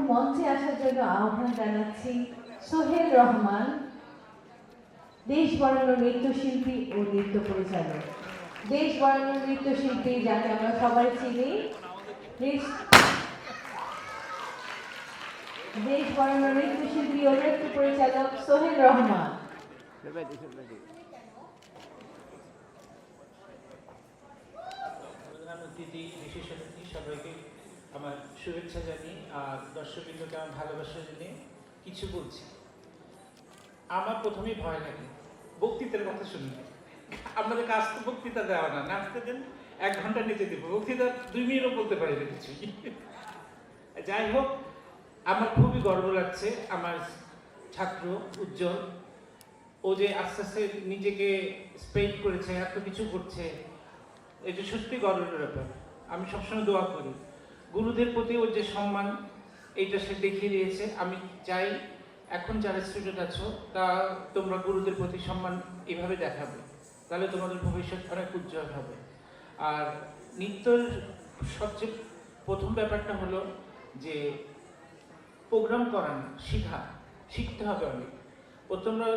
মঞ্চে আসার জন্য আহ্বান জানাচ্ছি সোহেল রহমান, দেশ বরেণ্য নৃত্যশিল্পী ও নৃত্য পরিচালক। দেশ বরেণ্য নৃত্যশিল্পী যাকে আমরা সবাই চিনি, দেশ বরেণ্য নৃত্যশিল্পী ও নৃত্য পরিচালক সোহেল রহমান। সবাইকে আমার শুভেচ্ছা জানিয়ে আর দর্শকবৃন্দকে আমার ভালোবাসা জানিয়ে কিছু বলছি। আমার প্রথমেই ভয় লাগে বক্তৃতার কথা শুনলে। আমাদের কাজ তো বক্তৃতা দেওয়া না, নাচতে দেন 1 ঘন্টা নিতে দেবো, বক্তৃতা 2 মিনিটও বলতে পারি না কিছু। যাই হোক, আমার খুবই গর্ব লাগছে আমার ছাত্র উজ্জ্বল, ও যে আস্তে আস্তে নিজেকে স্পেন্ড করেছে, এত কিছু করছে, এটা সত্যি গর্বের ব্যাপার। আমি সবসময় দোয়া করি গুরুদের প্রতি ওর যে সম্মান, এইটা সে দেখিয়ে দিয়েছে। আমি চাই এখন যারা স্টুডেন্ট আছো তা তোমরা গুরুদের প্রতি সম্মান এভাবে দেখাবে, তাহলে তোমাদের ভবিষ্যৎ অনেক উজ্জ্বল হবে। আর নৃত্যের সবচেয়ে প্রথম ব্যাপারটা হলো যে প্রোগ্রাম করানো, শিখতে হবে অনেক। ও তোমরা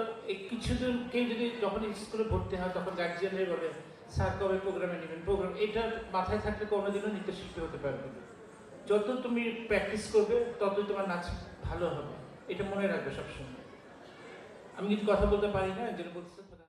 কিছুদিন কেউ যদি যখন স্কুলে ভর্তি হয় তখন গার্জিয়ানরাই বলে স্যার কবে প্রোগ্রামে নেবেন, প্রোগ্রাম এটা মাথায় থাকলে কোনোদিনও নৃত্যশিল্পী হতে পারবে না। যত তুমি প্র্যাকটিস করবে ততই তোমার নাচ ভালো হবে, এটা মনে রাখবে সবসময়। আমি কিছু কথা বলতে পারি না, যেটা বলতে